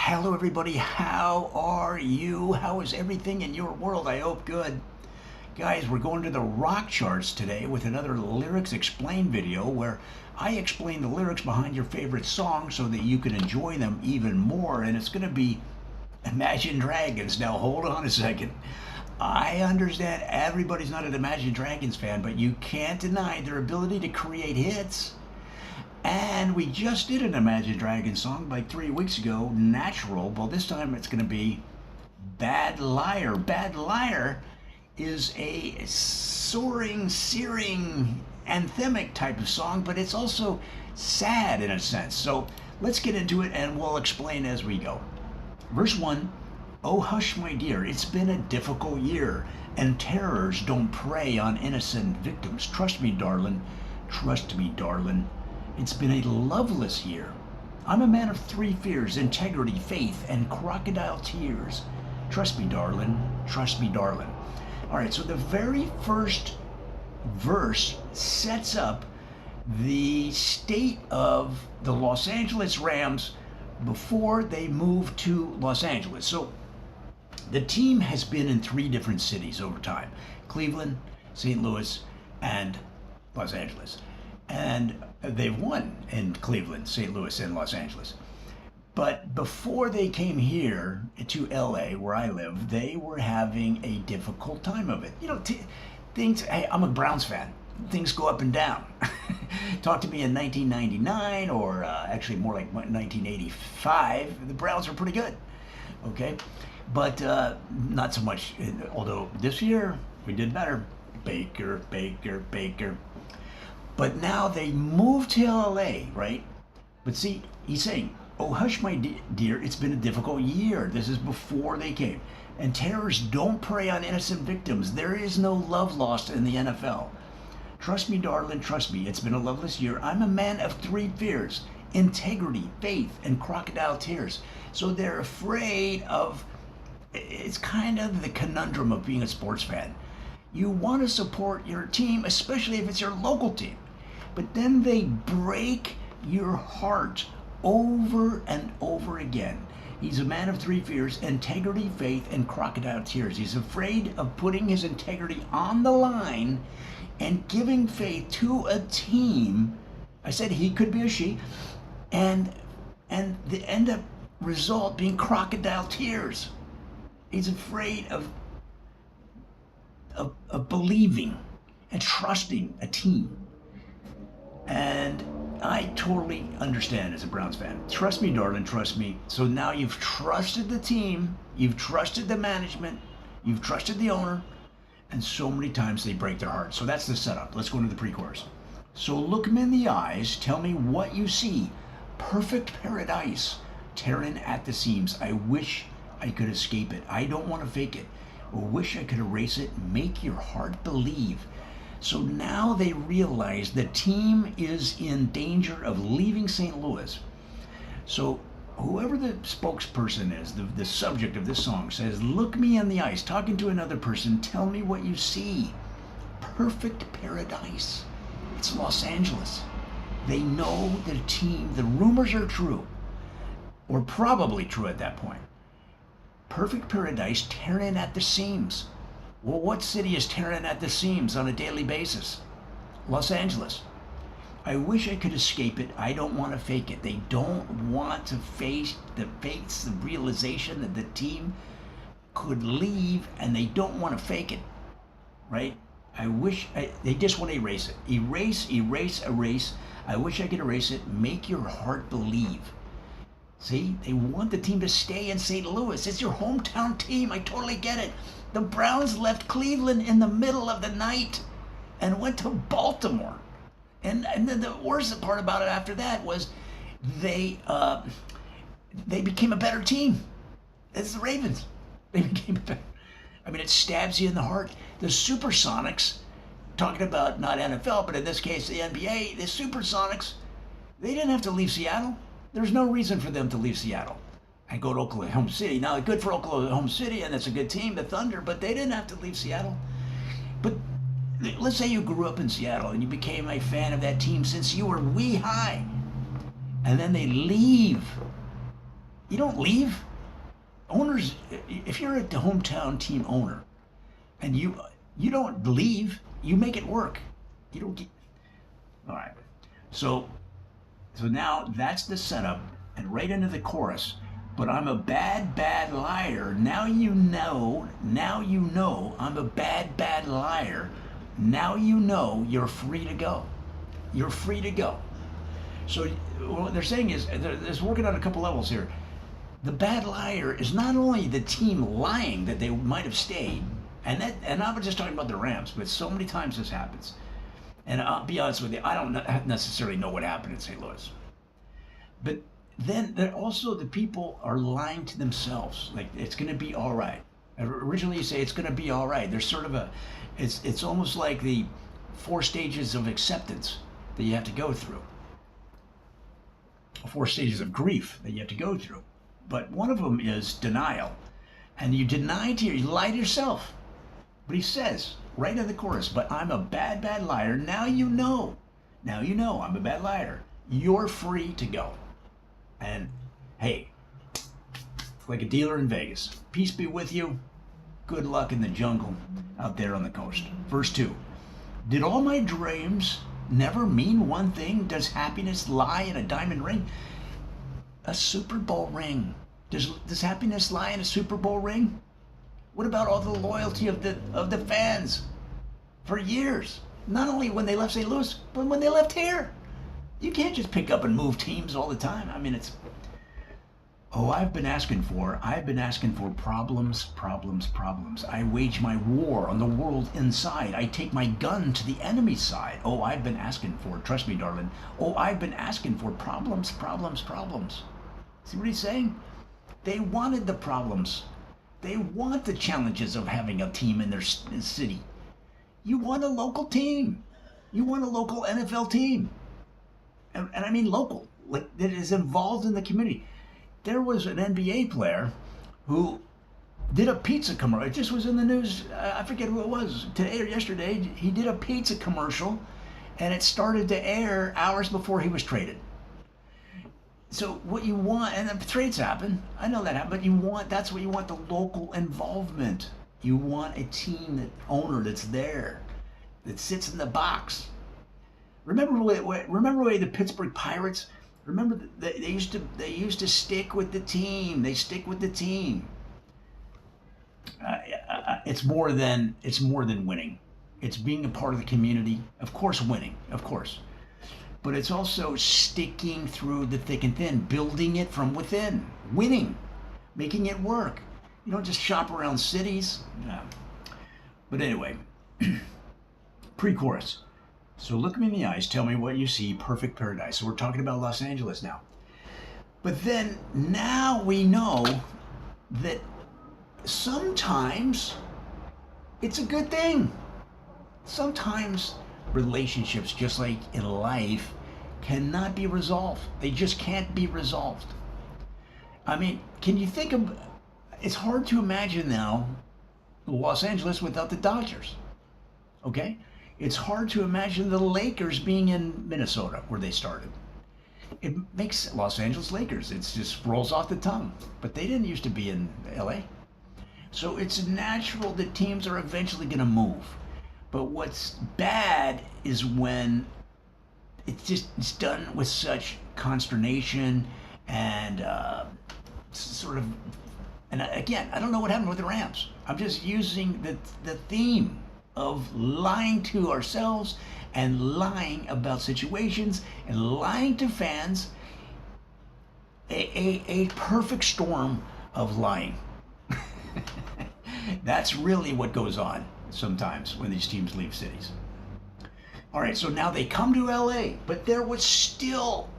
Hello, everybody. How are you? How is everything in your world? I hope good. Guys, we're going to the rock charts today with another Lyrics Explained video where I explain the lyrics behind your favorite song so that you can enjoy them even more. And it's going to be Imagine Dragons. Now, hold on a second. I understand everybody's not an Imagine Dragons fan, but you can't deny their ability to create hits. And we just did an Imagine Dragons song like 3 weeks ago, Natural. Well, this time it's going to be Bad Liar. Bad Liar is a soaring, searing, anthemic type of song, but it's also sad in a sense. So let's get into it and we'll explain as we go. Verse 1, oh hush my dear, it's been a difficult year, and terrors don't prey on innocent victims. Trust me, darling, trust me, darling. It's been a loveless year. I'm a man of three fears: integrity, faith, and crocodile tears. Trust me, darling. Trust me, darling. All right, so the very first verse sets up the state of the Los Angeles Rams before they moved to Los Angeles. So the team has been in three different cities over time: Cleveland, St. Louis, and Los Angeles. And they've won in Cleveland, St. Louis, and Los Angeles. But before they came here to LA, where I live, they were having a difficult time of it. You know, things, hey, I'm a Browns fan. Things go up and down. Talk to me in 1999, or actually more like 1985, the Browns were pretty good, okay? But not so much, although this year we did better. Baker, Baker, Baker. But now they moved to LA, right? But see, he's saying, oh, hush, my dear, it's been a difficult year. This is before they came. And terrorists don't prey on innocent victims. There is no love lost in the NFL. Trust me, darling, trust me. It's been a loveless year. I'm a man of three fears: integrity, faith, and crocodile tears. So they're afraid of, it's kind of the conundrum of being a sports fan. You want to support your team, especially if it's your local team. But then they break your heart over and over again. He's a man of three fears: integrity, faith, and crocodile tears. He's afraid of putting his integrity on the line and giving faith to a team. I said he could be a she, and the end up result being crocodile tears. He's afraid of believing and trusting a team. And I totally understand as a Browns fan. Trust me, darling, trust me. So now you've trusted the team, you've trusted the management, you've trusted the owner, and so many times they break their heart. So that's the setup. Let's go into the pre-chorus. So look me in the eyes, tell me what you see. Perfect paradise, tearing at the seams. I wish I could escape it. I don't want to fake it, or wish I could erase it. Make your heart believe. So now they realize the team is in danger of leaving St. Louis. So whoever the spokesperson is, the subject of this song, says, look me in the eyes, talking to another person, tell me what you see. Perfect paradise. It's Los Angeles. They know the team, the rumors are true, or probably true at that point. Perfect paradise, tearing at the seams. Well, what city is tearing at the seams on a daily basis? Los Angeles. I wish I could escape it. I don't want to fake it. They don't want to face the realization that the team could leave, and they don't want to fake it, right? They just want to erase it. Erase, erase, erase. I wish I could erase it. Make your heart believe. See, they want the team to stay in St. Louis. It's your hometown team. I totally get it. The Browns left Cleveland in the middle of the night and went to Baltimore. And then the worst part about it after that was they became a better team. It's the Ravens. They became better. I mean, it stabs you in the heart. The Supersonics, talking about not NFL, but in this case the NBA, the Supersonics, they didn't have to leave Seattle. There's no reason for them to leave Seattle and go to Oklahoma City. Now, good for Oklahoma City, and it's a good team, the Thunder, but they didn't have to leave Seattle. But let's say you grew up in Seattle and you became a fan of that team since you were wee high, and then they leave You don't leave. Owners, if you're a hometown team owner and you don't leave, you make it work. You don't get. All right. So now that's the setup, and right into the chorus. But I'm a bad, bad liar. Now you know. Now you know I'm a bad, bad liar. Now you know you're free to go. You're free to go. So what they're saying is, they're working on a couple levels here. The bad liar is not only the team lying that they might have stayed, and I'm not just talking about the Rams, but so many times this happens. And I'll be honest with you, I don't necessarily know what happened in St. Louis. But then also the people are lying to themselves, like it's going to be all right. Originally you say it's going to be all right. There's sort of it's almost like the 4 stages of acceptance that you have to go through. 4 stages of grief that you have to go through. But one of them is denial. And you lie to yourself. But he says, right in the chorus, but I'm a bad, bad liar. Now you know. Now you know I'm a bad liar. You're free to go. And hey, like a dealer in Vegas, peace be with you. Good luck in the jungle out there on the coast. Verse 2. Did all my dreams never mean one thing? Does happiness lie in a diamond ring? A Super Bowl ring. Does happiness lie in a Super Bowl ring? What about all the loyalty of the fans for years? Not only when they left St. Louis, but when they left here. You can't just pick up and move teams all the time. I mean, I've been asking for problems, problems, problems. I wage my war on the world inside. I take my gun to the enemy's side. Oh, I've been asking for, trust me, darling. Oh, I've been asking for problems, problems, problems. See what he's saying? They wanted the problems. They want the challenges of having a team in their city. You want a local team. You want a local NFL team. And I mean local, like that is involved in the community. There was an NBA player who did a pizza commercial. It just was in the news. I forget who it was, today or yesterday. He did a pizza commercial, and it started to air hours before he was traded. So what you want, and the trades happen, I know that happened, but that's what you want, the local involvement. You want a team, owner that's there, that sits in the box. Remember the Pittsburgh Pirates? Remember they used to stick with the team. They stick with the team. It's more than winning. It's being a part of the community. Of course, winning. Of course. But it's also sticking through the thick and thin, building it from within, winning, making it work. You don't just shop around cities. No. But anyway, pre-chorus. So look me in the eyes, tell me what you see, perfect paradise. So we're talking about Los Angeles now. But then now we know that sometimes it's a good thing. Sometimes relationships, just like in life, cannot be resolved. They just can't be resolved. I mean, can you think of, it's hard to imagine now Los Angeles without the Dodgers, okay? It's hard to imagine the Lakers being in Minnesota, where they started. It makes Los Angeles Lakers. It just rolls off the tongue. But they didn't used to be in LA. So it's natural that teams are eventually going to move. But what's bad is when it's done with such consternation and sort of, and again, I don't know what happened with the Rams. I'm just using the theme of lying to ourselves and lying about situations and lying to fans. A perfect storm of lying. That's really what goes on sometimes when these teams leave cities. All right, so now they come to LA, but there was still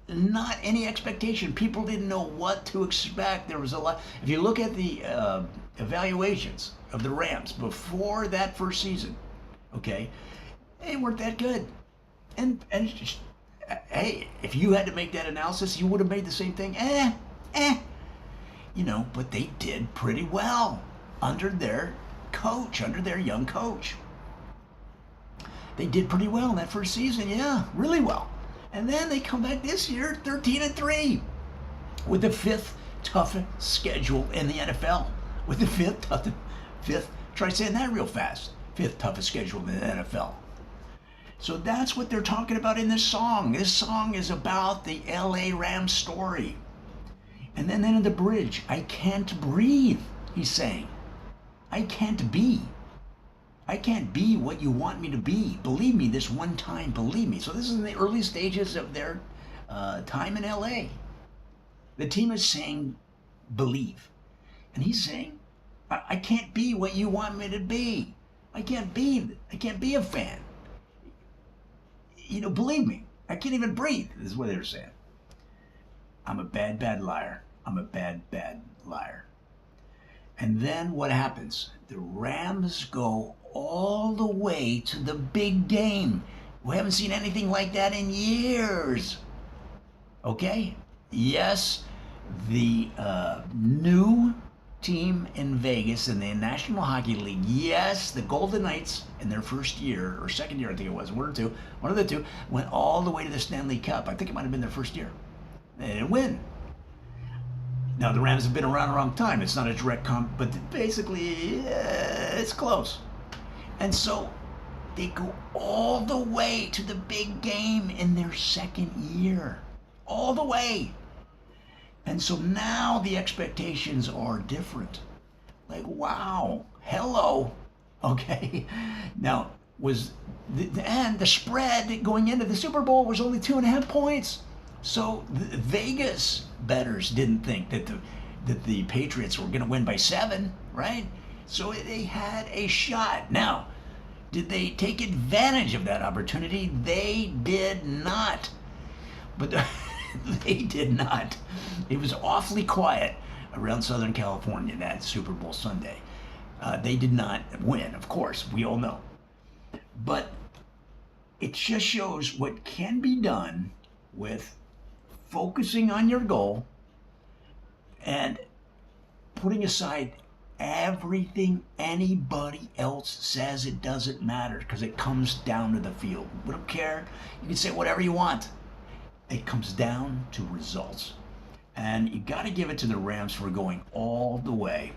not any expectation. People didn't know what to expect. There was a lot. If you look at the evaluations of the Rams before that first season, okay, they weren't that good. And just, hey, if you had to make that analysis, you would have made the same thing. You know, but they did pretty well under their coach, under their young coach. They did pretty well in that first season, yeah, really well. And then they come back this year, 13-3, with the 5th toughest schedule in the NFL, with the fifth, try saying that real fast, fifth toughest schedule in the NFL. So that's what they're talking about in this song. This song is about the LA Rams story. And then in the bridge, I can't breathe, he's saying. I can't be. I can't be what you want me to be. Believe me, this one time, believe me. So this is in the early stages of their time in LA. The team is saying, believe. And he's saying, I can't be what you want me to be. I can't be a fan. You know, believe me, I can't even breathe, is what they're saying. I'm a bad, bad liar. I'm a bad, bad liar. And then what happens? The Rams go all the way to the big game. We haven't seen anything like that in years. Okay? Yes, the new team in Vegas in the National Hockey League, yes, the Golden Knights in their first year, or second year I think it was, one of the two, went all the way to the Stanley Cup. I think it might have been their first year. They didn't win. Now the Rams have been around a long time. It's not a direct comp, but basically it's close. And so they go all the way to the big game in their second year. All the way. And so now the expectations are different. Like, wow, hello. Okay. Now, and the spread going into the Super Bowl was only 2.5 points. So the Vegas bettors didn't think that the Patriots were going to win by 7, right? So they had a shot. Now, did they take advantage of that opportunity? They did not. But they did not. It was awfully quiet around Southern California that Super Bowl Sunday. They did not win, of course, we all know. But it just shows what can be done with focusing on your goal and putting aside everything anybody else says. It doesn't matter, because it comes down to the field. We don't care. You can say whatever you want. It comes down to results. And you got to give it to the Rams for going all the way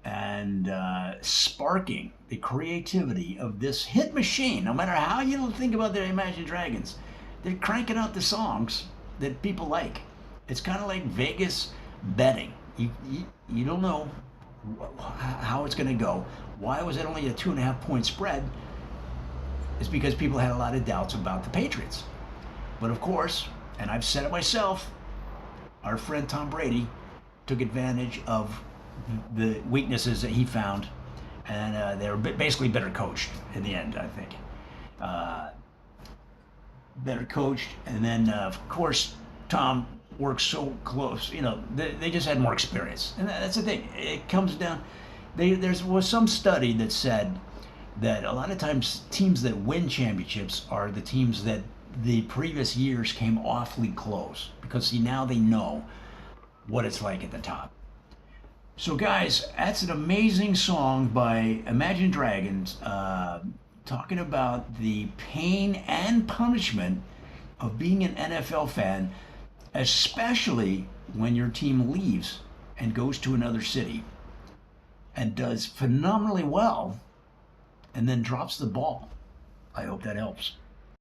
and sparking the creativity of this hit machine. No matter how you think about their Imagine Dragons, they're cranking out the songs that people like. It's kind of like Vegas betting. You don't know how it's going to go. Why was it only a 2.5 point spread? It's because people had a lot of doubts about the Patriots. But of course, and I've said it myself, our friend Tom Brady took advantage of the weaknesses that he found, and they were basically better coached in the end, I think. Better coached, and then of course Tom works so close. You know, they just had more experience, and that's the thing. It comes down. There was some study that said that a lot of times teams that win championships are the teams that the previous years came awfully close, because see, now they know what it's like at the top. So guys, that's an amazing song by Imagine Dragons, talking about the pain and punishment of being an NFL fan, especially when your team leaves and goes to another city and does phenomenally well and then drops the ball. I hope that helps.